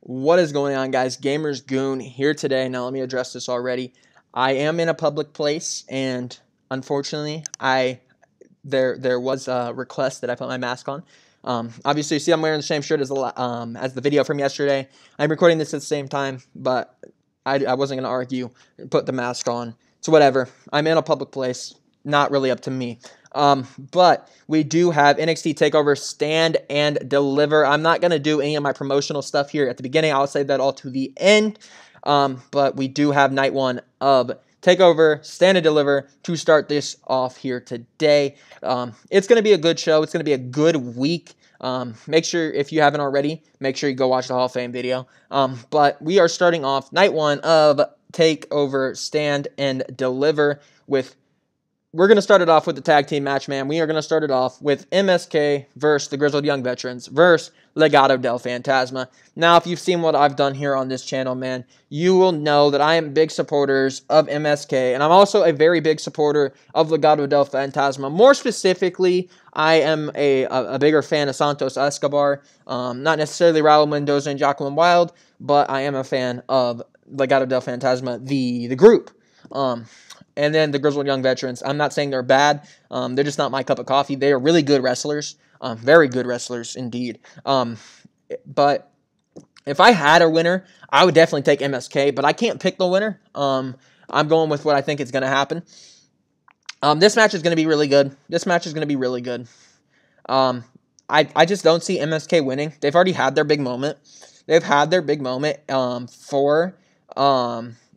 What is going on, guys? Gamers Goon here today. Now, let me address this already. I am in a public place, and unfortunately, there was a request that I put my mask on. Obviously, you see I'm wearing the same shirt as the video from yesterday. I'm recording this at the same time, but I wasn't going to argue and put the mask on. So whatever. I'm in a public place. Not really up to me. But we do have NXT Takeover Stand and Deliver. I'm not going to do any of my promotional stuff here at the beginning. I'll save that all to the end. But we do have night one of Takeover Stand and Deliver to start this off here today. It's going to be a good show. It's going to be a good week. Make sure, if you haven't already, make sure you go watch the Hall of Fame video. But we are starting off night one of Takeover Stand and Deliver with... We're going to start it off with the tag team match, man. We are going to start it off with MSK versus the Grizzled Young Veterans versus Legado del Fantasma. Now, if you've seen what I've done here on this channel, man, you will know that I am big supporters of MSK, and I'm also a very big supporter of Legado del Fantasma. More specifically, I am a bigger fan of Santos Escobar. Not necessarily Raul Mendoza and Jacqueline Wild, but I am a fan of Legado del Fantasma, the group. And then the Grizzled Young Veterans. I'm not saying they're bad. They're just not my cup of coffee. They are really good wrestlers. Very good wrestlers indeed. But if I had a winner, I would definitely take MSK. But I can't pick the winner. I'm going with what I think is going to happen. This match is going to be really good. I just don't see MSK winning. They've already had their big moment.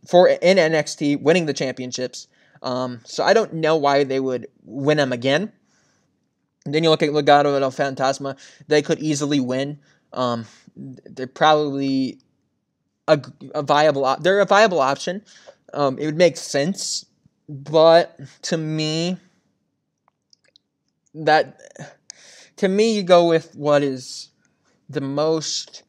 For in NXT, winning the championships. So I don't know why they would win them again. Then you look at Legado del Fantasma. They could easily win. They're probably a viable option. It would make sense. But to me, you go with what is the most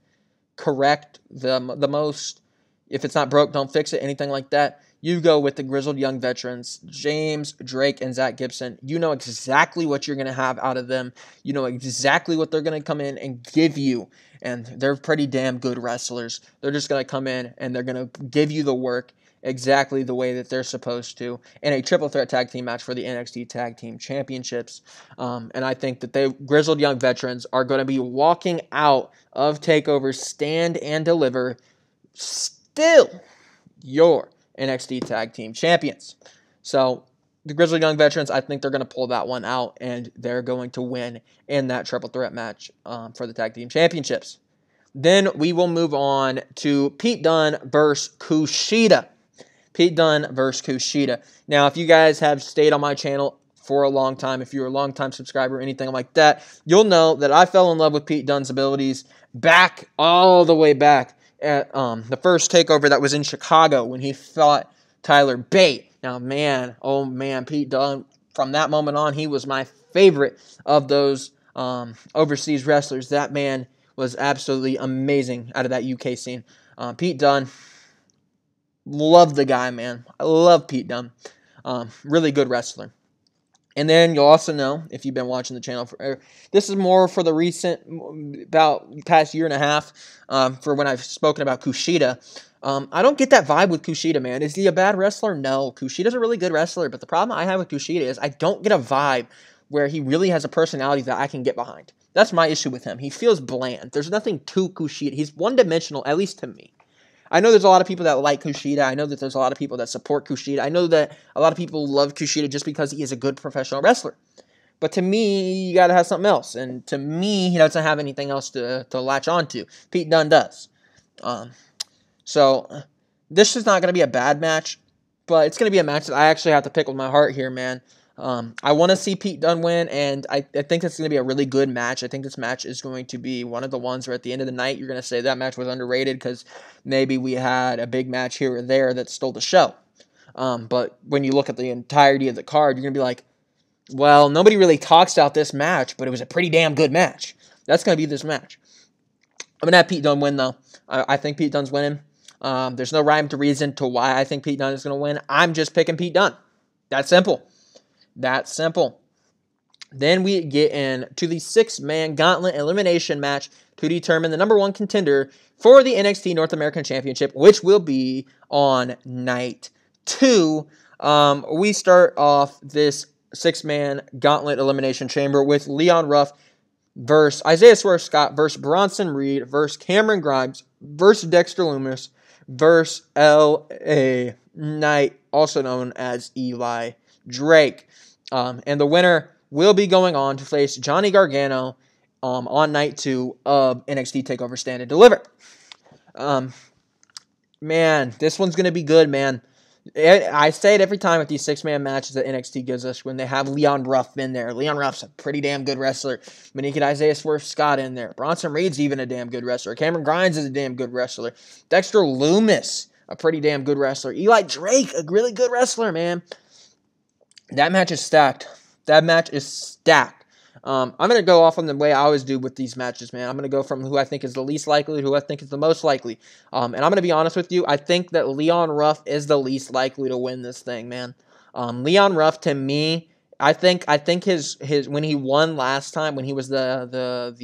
correct, the most... If it's not broke, don't fix it, anything like that. You go with the Grizzled Young Veterans, James, Drake, and Zach Gibson. You know exactly what you're going to have out of them. You know exactly what they're going to come in and give you. And they're pretty damn good wrestlers. They're just going to come in and they're going to give you the work exactly the way that they're supposed to in a triple threat tag team match for the NXT Tag Team Championships. And I think that the Grizzled Young Veterans are going to be walking out of TakeOver Stand and Deliver still your NXT Tag Team Champions. So, the Grizzled Young Veterans, I think they're going to pull that one out, and they're going to win in that triple threat match for the Tag Team Championships. Then we will move on to Pete Dunne versus Kushida. Now, if you guys have stayed on my channel for a long time, if you're a long-time subscriber or anything like that, you'll know that I fell in love with Pete Dunne's abilities all the way back at the first takeover that was in Chicago when he fought Tyler Bate. Now, man, oh man, Pete Dunne, from that moment on, he was my favorite of those overseas wrestlers. That man was absolutely amazing out of that UK scene. Pete Dunne, love the guy, man. I love Pete Dunne. Really good wrestler. And then you'll also know, if you've been watching the channel, this is more for the recent, about past year and a half, for when I've spoken about Kushida. I don't get that vibe with Kushida, man. Is he a bad wrestler? No. Kushida's a really good wrestler, but the problem I have with Kushida is I don't get a vibe where he really has a personality that I can get behind. That's my issue with him. He feels bland. There's nothing to Kushida. He's one-dimensional, at least to me. I know there's a lot of people that like Kushida. I know that there's a lot of people that support Kushida. I know that a lot of people love Kushida just because he is a good professional wrestler. But to me, you got to have something else. And to me, he doesn't have anything else to latch on to. Pete Dunne does. So, this is not going to be a bad match. But it's going to be a match that I actually have to pick with my heart here, man. I want to see Pete Dunne win, and I think it's going to be a really good match. I think this match is going to be one of the ones where at the end of the night, you're going to say that match was underrated because maybe we had a big match here or there that stole the show. But when you look at the entirety of the card, you're going to be like, well, nobody really talks about this match, but it was a pretty damn good match. That's going to be this match. I'm going to have Pete Dunne win, though. I think Pete Dunne's winning. There's no rhyme to reason to why I think Pete Dunne is going to win. I'm just picking Pete Dunne. That's simple. Then we get into the 6-man Gauntlet elimination match to determine the number 1 contender for the NXT North American Championship, which will be on night 2. We start off this 6-man Gauntlet elimination chamber with Leon Ruff versus Isaiah Swerve Scott versus Bronson Reed versus Cameron Grimes versus Dexter Lumis versus LA Knight, also known as Eli Drake. And the winner will be going on to face Johnny Gargano on night 2 of NXT TakeOver Stand and Deliver. Man, this one's going to be good, man. I say it every time with these 6-man matches that NXT gives us when they have Leon Ruff in there. Leon Ruff's a pretty damn good wrestler. When you get Isaiah Swerve Scott in there. Bronson Reed's even a damn good wrestler. Cameron Grimes is a damn good wrestler. Dexter Lumis, a pretty damn good wrestler. Eli Drake, a really good wrestler, man. That match is stacked. That match is stacked. I'm going to go off on the way I always do with these matches, man. I'm going to go from who I think is the least likely to who I think is the most likely. And I'm going to be honest with you. I think that Leon Ruff is the least likely to win this thing, man. Leon Ruff, to me, I think his when he won last time, when he was the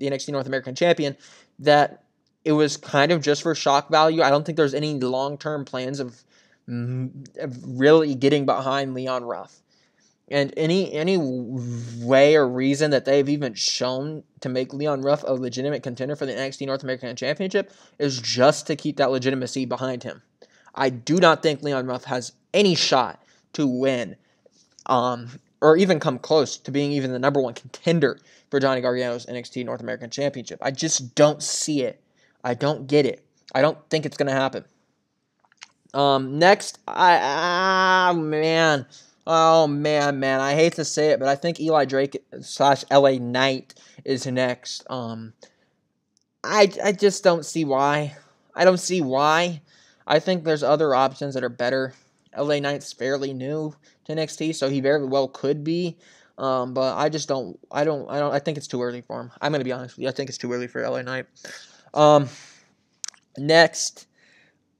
NXT North American champion, that it was kind of just for shock value. I don't think there's any long-term plans of really getting behind Leon Ruff. And any way or reason that they've even shown to make Leon Ruff a legitimate contender for the NXT North American Championship is just to keep that legitimacy behind him. I do not think Leon Ruff has any shot to win, or even come close to being even the number 1 contender for Johnny Gargano's NXT North American Championship. I just don't see it. I don't get it. I don't think it's going to happen. Next, man, I hate to say it, but I think Eli Drake / LA Knight is next. I just don't see why. I don't see why. I think there's other options that are better. LA Knight's fairly new to NXT, so he very well could be. But I just don't. I think it's too early for him. I'm gonna be honest with you. I think it's too early for LA Knight. Next,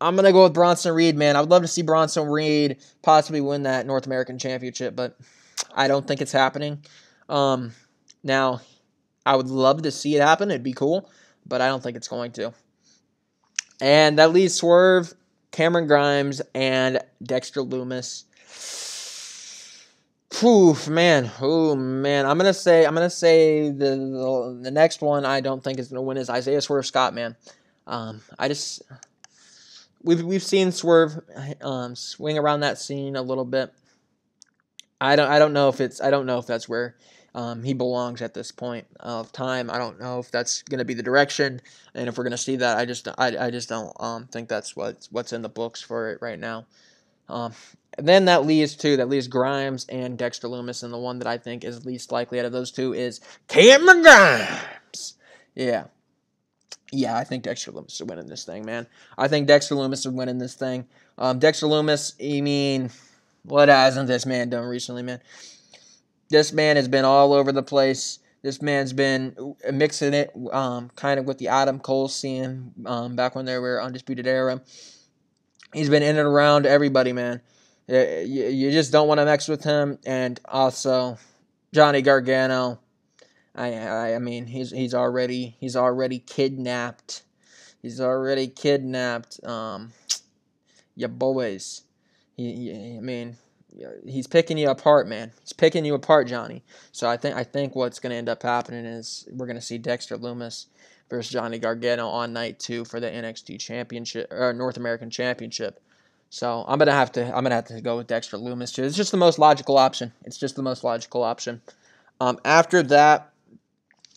I'm going to go with Bronson Reed, man. I would love to see Bronson Reed possibly win that North American Championship, but I don't think it's happening. Now, I would love to see it happen. It'd be cool, but I don't think it's going to. And that leaves Swerve, Cameron Grimes, and Dexter Lumis. Man. I'm gonna say the next one I don't think is gonna win is Isaiah Swerve Scott, man. We've seen Swerve swing around that scene a little bit. I don't know if that's where he belongs at this point of time. I don't know if that's going to be the direction, and if we're going to see that, I just don't think that's what's in the books for it right now. And then that leaves Grimes and Dexter Lumis, and the one that I think is least likely out of those two is Cameron Grimes. Yeah, I think Dexter Lumis is winning this thing, man. I think Dexter Lumis is winning this thing. Dexter Lumis, what hasn't this man done recently, man? This man has been all over the place. This man's been mixing it kind of with the Adam Cole scene back when they were Undisputed Era. He's been in and around everybody, man. You just don't want to mix with him. And also, Johnny Gargano. I mean, he's already kidnapped. He's already kidnapped your boys. He's picking you apart, man. He's picking you apart, Johnny. So I think what's going to end up happening is we're going to see Dexter Lumis versus Johnny Gargano on night 2 for the NXT Championship or North American Championship. So I'm gonna have to go with Dexter Lumis too. It's just the most logical option. After that,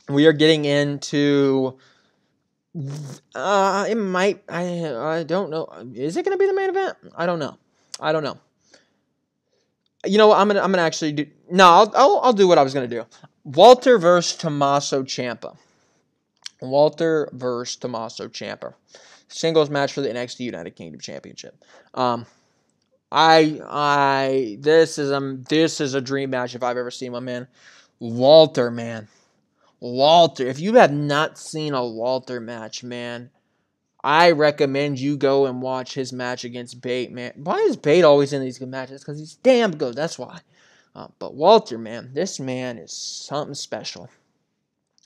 we are getting into I don't know. Is it gonna be the main event? I don't know. You know what? I'm gonna actually do. No, I'll do what I was gonna do. Walter versus Tommaso Ciampa. Singles match for the NXT United Kingdom Championship. This is a dream match if I've ever seen one, man. Walter, if you have not seen a Walter match, man, I recommend you go and watch his match against Bate, man. Why is Bate always in these good matches? Because he's damn good, that's why. But Walter, man, this man is something special.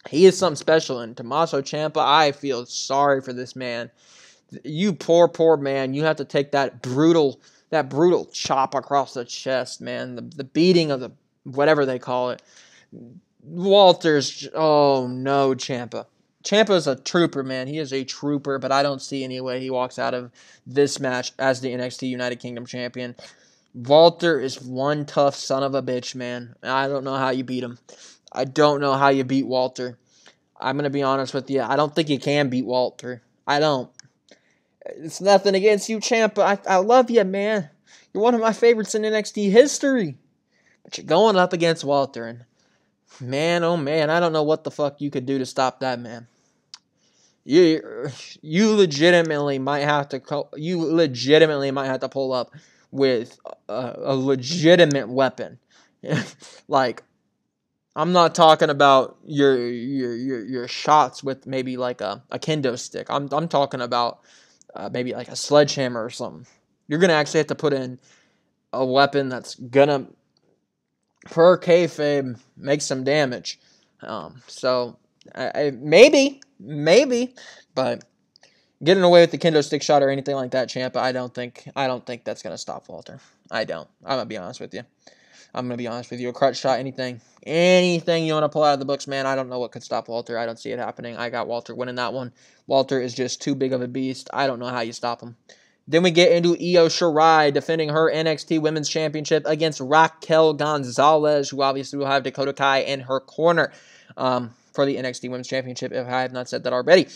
He is something special. And Tommaso Ciampa, I feel sorry for this man. You poor, poor man. You have to take that brutal chop across the chest, man. The beating of the whatever they call it. Walter's, oh no, Ciampa. Ciampa's a trooper, man. He is a trooper, but I don't see any way he walks out of this match as the NXT United Kingdom champion. Walter is one tough son of a bitch, man. I don't know how you beat him. I don't know how you beat Walter. I'm going to be honest with you. I don't think you can beat Walter. I don't. It's nothing against you, Ciampa. I love you, man. You're one of my favorites in NXT history. But you're going up against Walter. And man, oh man, I don't know what the fuck you could do to stop that man. You legitimately might have to pull up with a legitimate weapon. Like, I'm not talking about your shots with maybe like a kendo stick. I'm talking about maybe like a sledgehammer or something. You're gonna actually have to put in a weapon that's gonna, per kayfabe, make some damage. So maybe, but getting away with the kendo stick shot or anything like that, Ciampa, I don't think that's gonna stop Walter. I don't. I'm gonna be honest with you. A crutch shot, anything you want to pull out of the books, man. I don't know what could stop Walter. I don't see it happening. I got Walter winning that one. Walter is just too big of a beast. I don't know how you stop him. Then we get into Io Shirai defending her NXT Women's Championship against Raquel Gonzalez, who obviously will have Dakota Kai in her corner for the NXT Women's Championship, if I have not said that already.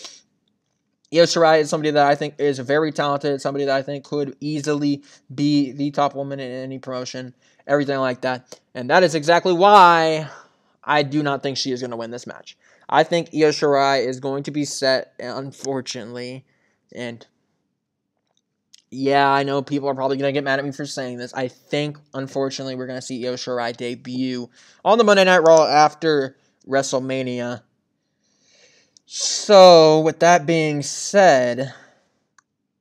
Io Shirai is somebody that I think is very talented, somebody that I think could easily be the top woman in any promotion, everything like that. And that is exactly why I do not think she is going to win this match. I think Io Shirai is going to be set, unfortunately. And yeah, I know people are probably going to get mad at me for saying this. I think, unfortunately, we're going to see Io Shirai debut on the Monday Night Raw after WrestleMania. So, with that being said,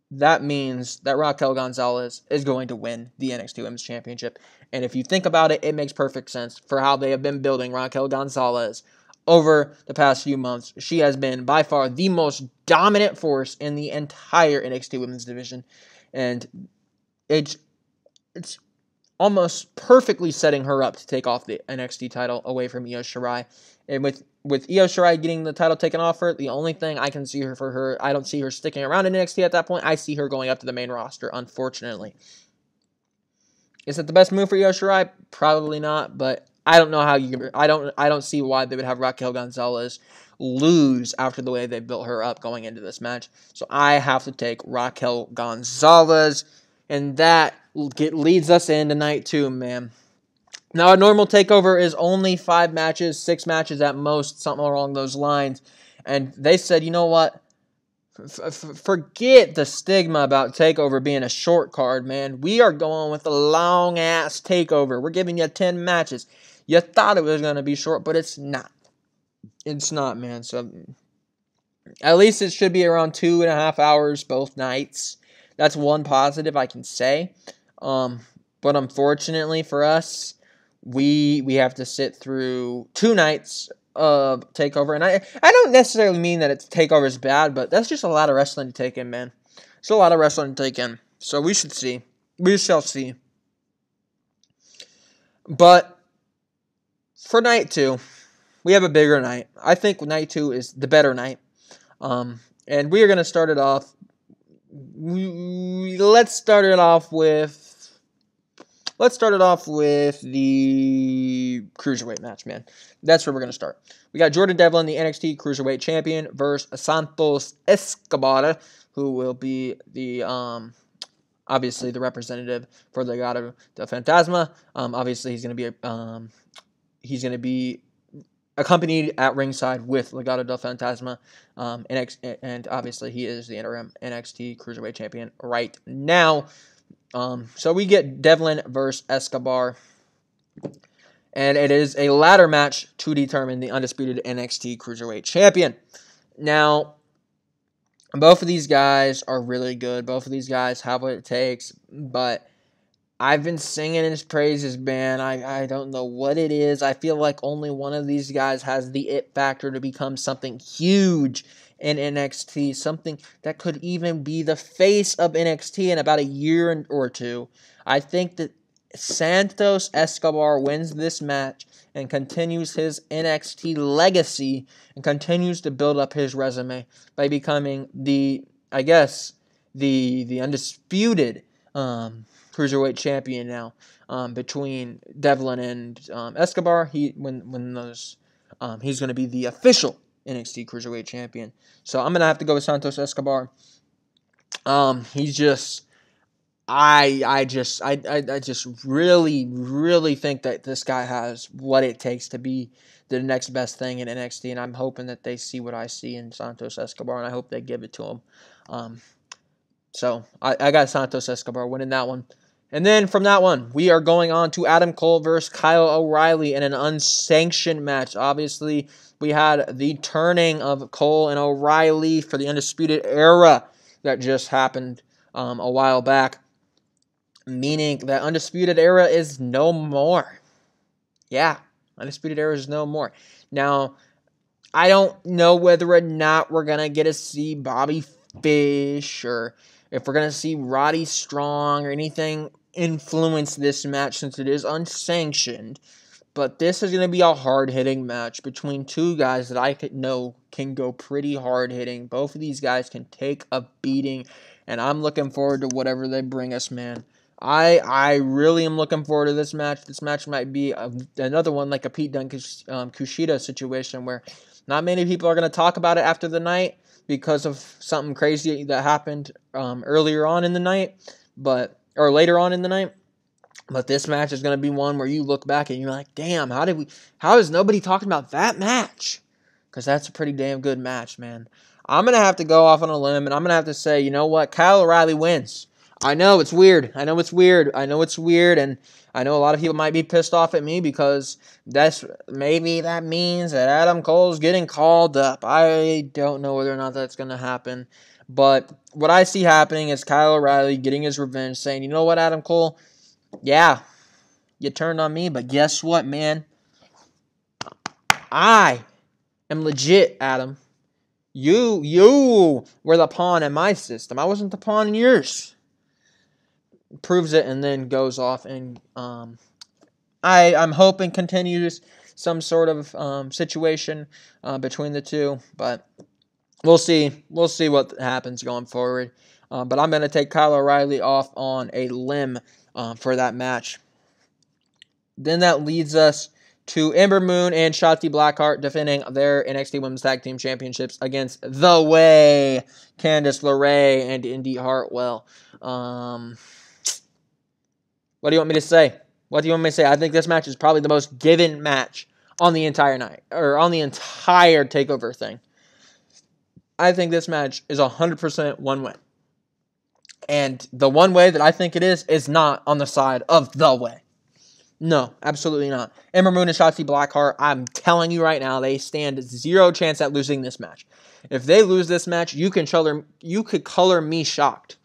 that means that Raquel Gonzalez is going to win the NXT Women's Championship. And if you think about it, it makes perfect sense for how they have been building Raquel Gonzalez over the past few months. She has been by far the most dominant force in the entire NXT Women's division. And it's almost perfectly setting her up to take off the NXT title away from Io Shirai. And with Io Shirai getting the title taken off her, the only thing I can see her for her, I don't see her sticking around in NXT at that point. I see her going up to the main roster, unfortunately. Is it the best move for Io Shirai? Probably not, but I don't know how I don't see why they would have Raquel Gonzalez lose after the way they built her up going into this match. So I have to take Raquel Gonzalez, and that leads us into night 2, man. Now, a normal takeover is only 5 matches, 6 matches at most, something along those lines. And they said, you know what? Forget the stigma about takeover being a short card, man. We are going with a long-ass takeover. We're giving you 10 matches. You thought it was going to be short, but it's not. It's not, man. So, at least it should be around 2.5 hours both nights. That's one positive I can say. But unfortunately for us, we have to sit through 2 nights of takeover. And I don't necessarily mean that takeover is bad, but that's just a lot of wrestling to take in, man. It's a lot of wrestling to take in. So we should see. We shall see. But for night 2, we have a bigger night. I think night 2 is the better night. And we are going to start it off. Let's start it off with the Cruiserweight match, man. That's where we're going to start. We got Jordan Devlin, the NXT Cruiserweight Champion, versus Santos Escobar, who will be the, obviously, the representative for Legado del Fantasma. Obviously, he's going to be accompanied at ringside with Legado del Fantasma, and obviously, he is the interim NXT Cruiserweight Champion right now. So we get Devlin versus Escobar, and it is a ladder match to determine the undisputed NXT Cruiserweight Champion. Now, both of these guys are really good. Both of these guys have what it takes, but I've been singing his praises, man. I don't know what it is. I feel like only one of these guys has the it factor to become something huge in NXT, something that could even be the face of NXT in about a year or two. I think that Santos Escobar wins this match and continues his NXT legacy and continues to build up his resume by becoming I guess, the undisputed cruiserweight champion now, between Devlin and Escobar. He's going to be the official NXT cruiserweight champion. So I'm gonna have to go with Santos Escobar. He's just. I just really think that this guy has what it takes to be the next best thing in NXT, and I'm hoping that they see what I see in Santos Escobar, and I hope they give it to him. So I got Santos Escobar winning that one. And then from that one, we are going on to Adam Cole versus Kyle O'Reilly in an unsanctioned match. Obviously, we had the turning of Cole and O'Reilly for the Undisputed Era that just happened a while back, meaning that Undisputed Era is no more. Yeah, Undisputed Era is no more. Now, I don't know whether or not we're going to get to see Bobby Fish or if we're going to see Roddy Strong or anything influence this match since it is unsanctioned. But this is going to be a hard-hitting match between two guys that I know can go pretty hard-hitting. Both of these guys can take a beating, and I'm looking forward to whatever they bring us, man. I really am looking forward to this match. This match might be another one like a Pete Dunne Kushida situation where not many people are going to talk about it after the night because of something crazy that happened earlier on in the night, or later on in the night. But this match is going to be one where you look back and you're like, damn, how is nobody talking about that match? Because that's a pretty damn good match, man. I'm going to have to go off on a limb, and I'm going to have to say, you know what? Kyle O'Reilly wins. I know it's weird. And I know a lot of people might be pissed off at me because maybe that means that Adam Cole's getting called up. I don't know whether or not that's going to happen. But what I see happening is Kyle O'Reilly getting his revenge, saying, you know what, Adam Cole? Yeah, you turned on me, but guess what, man? I am legit, Adam. You were the pawn in my system. I wasn't the pawn in yours. Proves it and then goes off and I'm hoping continues some sort of situation between the two, but we'll see. We'll see what happens going forward. But I'm going to take Kyle O'Reilly off on a limb for that match. Then that leads us to Ember Moon and Shotzi Blackheart defending their NXT Women's Tag Team Championships against The Way, Candice LeRae, and Indy Hartwell. What do you want me to say? I think this match is probably the most given match on the entire night, or on the entire TakeOver thing. I think this match is 100% one way. And the one way that I think it is not on the side of The Way. No, absolutely not. Ember Moon and Shotzi Blackheart, I'm telling you right now, they stand zero chance at losing this match. If they lose this match, you could color me shocked.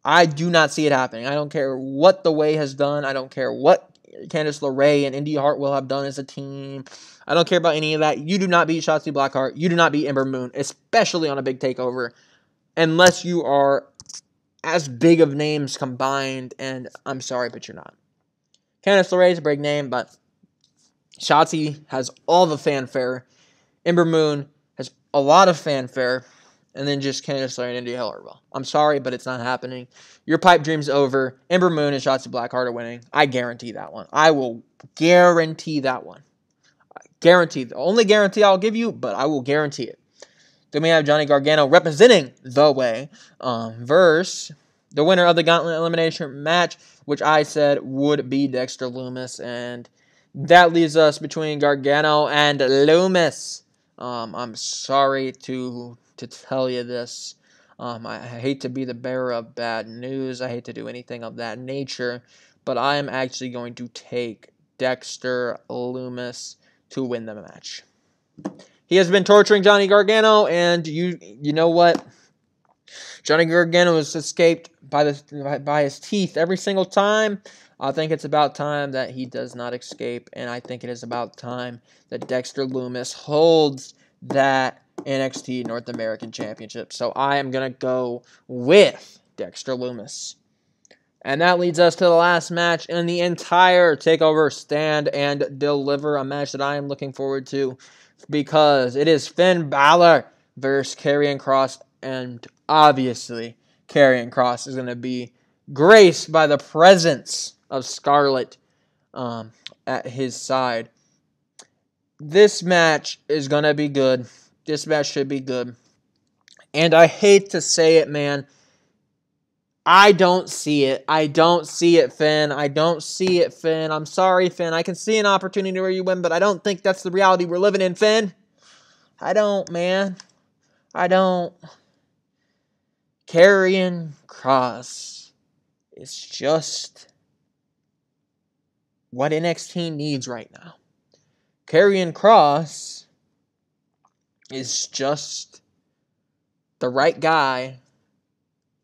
I do not see it happening. I don't care what The Way has done. I don't care what Candice LeRae and Indy Hartwell have done as a team. I don't care about any of that. You do not beat Shotzi Blackheart. You do not beat Ember Moon, especially on a big takeover, unless you are as big of names combined, and I'm sorry, but you're not. Candice LeRae is a big name, but Shotzi has all the fanfare. Ember Moon has a lot of fanfare. And then just Candice LeRae and Indy Hartwell. I'm sorry, but it's not happening. Your pipe dream's over. Ember Moon and Shotzi Blackheart are winning. I guarantee that one. I will guarantee that one. Guarantee. The only guarantee I'll give you, but I will guarantee it. Then we have Johnny Gargano representing The Way versus the winner of the Gauntlet Elimination match, which I said would be Dexter Lumis. And that leaves us between Gargano and Lumis. I'm sorry to tell you this. I hate to be the bearer of bad news. I hate to do anything of that nature. But I am actually going to take Dexter Lumis to win the match. He has been torturing Johnny Gargano, and you know what? Johnny Gargano has escaped by his teeth every single time. I think it's about time that he does not escape, and I think it is about time that Dexter Lumis holds that NXT North American Championship. So I am going to go with Dexter Lumis. And that leads us to the last match in the entire TakeOver Stand and Deliver, a match that I am looking forward to because it is Finn Balor versus Karrion Kross, and obviously Karrion Kross is going to be graced by the presence of Scarlett at his side. This match is going to be good. This match should be good. And I hate to say it, man, I don't see it. I don't see it, Finn. I don't see it, Finn. I'm sorry, Finn. I can see an opportunity where you win, but I don't think that's the reality we're living in, Finn. I don't, man. I don't. Karrion Kross is just what NXT needs right now. Karrion Kross is just the right guy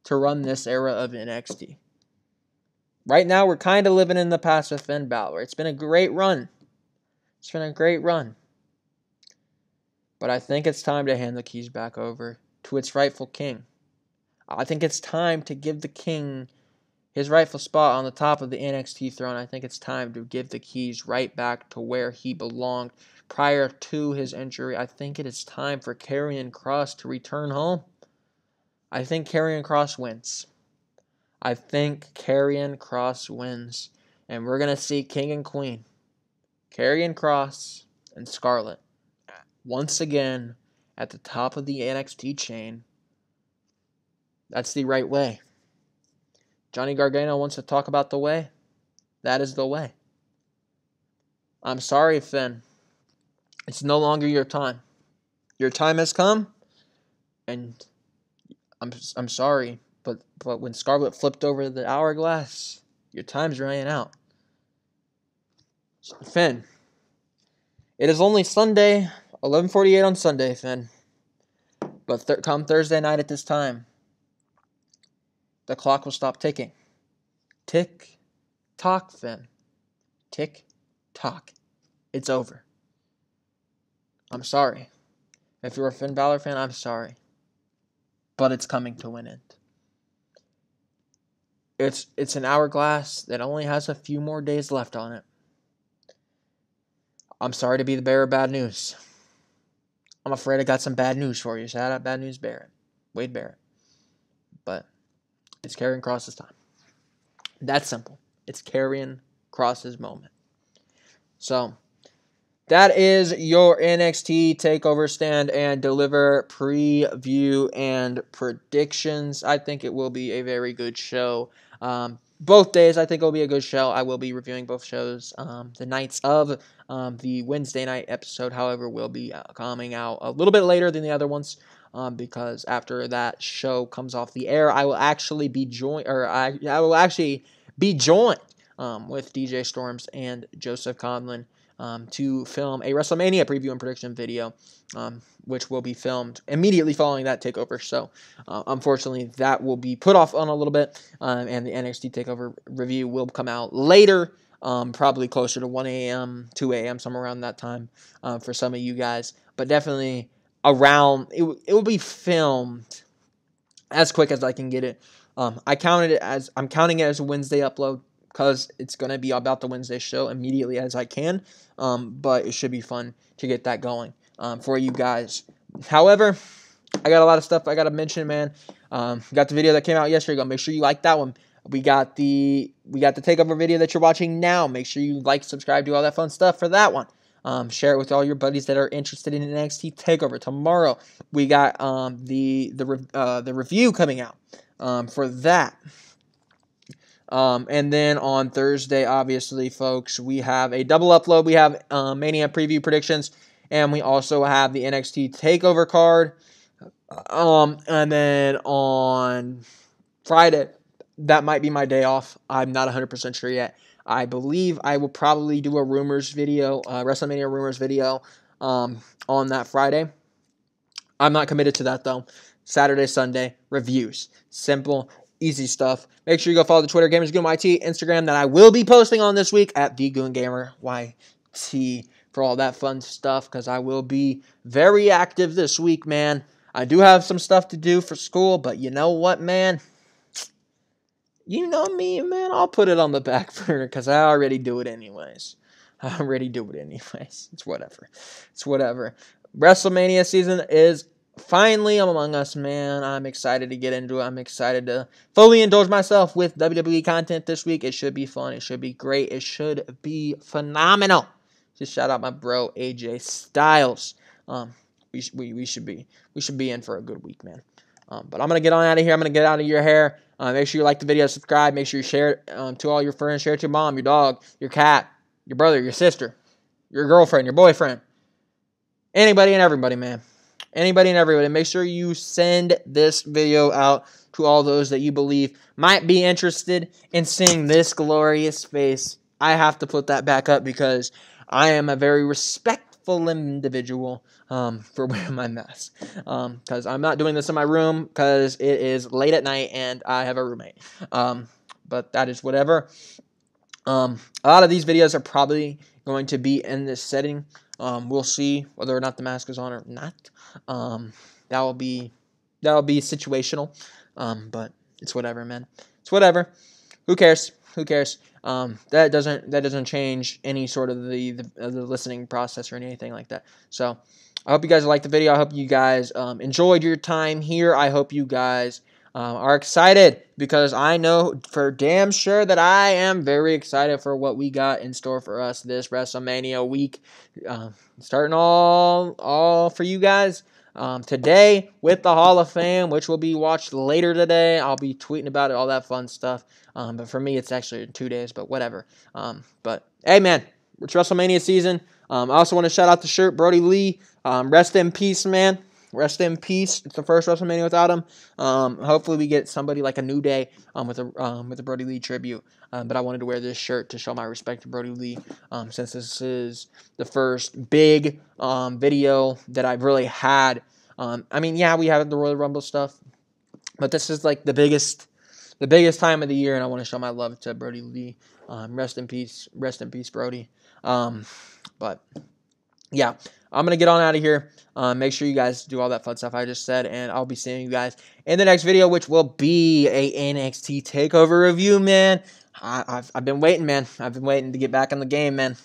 to run this era of NXT. Right now, we're kind of living in the past with Finn Balor. It's been a great run. It's been a great run. But I think it's time to hand the keys back over to its rightful king. I think it's time to give the king his rightful spot on the top of the NXT throne. I think it's time to give the keys right back to where he belonged prior to his injury. I think it is time for Karrion Kross to return home. I think Karrion Kross wins. I think Karrion Kross wins. And we're going to see King and Queen, Karrion Kross and Scarlett, once again at the top of the NXT chain. That's the right way. Johnny Gargano wants to talk about the way. That is the way. I'm sorry, Finn. It's no longer your time. Your time has come, and I'm sorry, but when Scarlett flipped over the hourglass, your time's running out. Finn, it is only Sunday, 11:48 on Sunday, Finn. But come Thursday night at this time, the clock will stop ticking. Tick, tock, Finn. Tick, tock. It's over. I'm sorry. If you're a Finn Balor fan, I'm sorry. But it's coming to an end. It's an hourglass that only has a few more days left on it. I'm sorry to be the bearer of bad news. I'm afraid I got some bad news for you. Shout out Bad News Barrett. Wade Barrett. But it's Karrion Kross's time. That's simple. It's Karrion Kross's moment. So, that is your NXT Takeover Stand and Deliver preview and predictions. I think it will be a very good show. Both days, I think it will be a good show. I will be reviewing both shows. The nights of the Wednesday night episode, however, will be coming out a little bit later than the other ones. Because after that show comes off the air, I will actually be joined, with DJ Storms and Joseph Conlon to film a WrestleMania preview and prediction video, which will be filmed immediately following that takeover. So, unfortunately, that will be put off on a little bit, and the NXT Takeover review will come out later, probably closer to 1 a.m., 2 a.m., somewhere around that time for some of you guys. But definitely around, it will be filmed as quick as I can get it. I'm counting it as a Wednesday upload, because it's going to be about the Wednesday show immediately as I can, but it should be fun to get that going for you guys. However, I got a lot of stuff I got to mention, man. Got the video that came out yesterday. Make sure you like that one. We got the takeover video that you're watching now. Make sure you like, subscribe, do all that fun stuff for that one. Share it with all your buddies that are interested in NXT Takeover. Tomorrow we got the review coming out for that. And then on Thursday, obviously, folks, we have a double upload. We have Mania preview predictions, and we also have the NXT Takeover card. And then on Friday, that might be my day off. I'm not 100% sure yet. I believe I will probably do a rumors video, WrestleMania rumors video, on that Friday. I'm not committed to that, though. Saturday, Sunday reviews. Simple, easy stuff. Make sure you go follow the Twitter, GamersGoonYT, Instagram that I will be posting on this week at thegoongameryt for all that fun stuff, because I will be very active this week, man. I do have some stuff to do for school, but you know what, man? You know me, man. I'll put it on the back burner because I already do it anyways. It's whatever. It's whatever. WrestleMania season is finally among us, man. I'm excited to get into it. I'm excited to fully indulge myself with WWE content this week. It should be fun. It should be great. It should be phenomenal. Just shout out my bro AJ Styles. We should be in for a good week, man. But I'm gonna get on out of here. I'm gonna get out of your hair. Make sure you like the video, subscribe. Make sure you share it to all your friends. Share it to your mom, your dog, your cat, your brother, your sister, your girlfriend, your boyfriend, anybody and everybody, man. Anybody and everybody. Make sure you send this video out to all those that you believe might be interested in seeing this glorious face. I have to put that back up because I am a very respectful individual for wearing my mask. Because I'm not doing this in my room because it is late at night and I have a roommate. But that is whatever. A lot of these videos are probably going to be in this setting. We'll see whether or not the mask is on or not. That will be situational. But it's whatever, man. It's whatever. Who cares? Who cares? That doesn't change any sort of the listening process or anything like that. So I hope you guys liked the video. I hope you guys enjoyed your time here. I hope you guys are excited, because I know for damn sure that I am very excited for what we got in store for us this WrestleMania week. Starting all for you guys today with the Hall of Fame, which will be watched later today. I'll be tweeting about it, all that fun stuff. But for me, it's actually in 2 days, but whatever. But hey, man, it's WrestleMania season. I also want to shout out the shirt, Brody Lee. Rest in peace, man. Rest in peace. It's the first WrestleMania without him. Hopefully we get somebody like a New Day with a Brody Lee tribute. But I wanted to wear this shirt to show my respect to Brody Lee, since this is the first big video that I've really had. I mean, yeah, we have the Royal Rumble stuff, but this is like the biggest time of the year, and I want to show my love to Brody Lee. Rest in peace, Brody. But yeah, I'm going to get on out of here. Make sure you guys do all that fun stuff I just said, and I'll be seeing you guys in the next video, which will be a NXT Takeover review, man. I've been waiting, man. I've been waiting to get back in the game, man.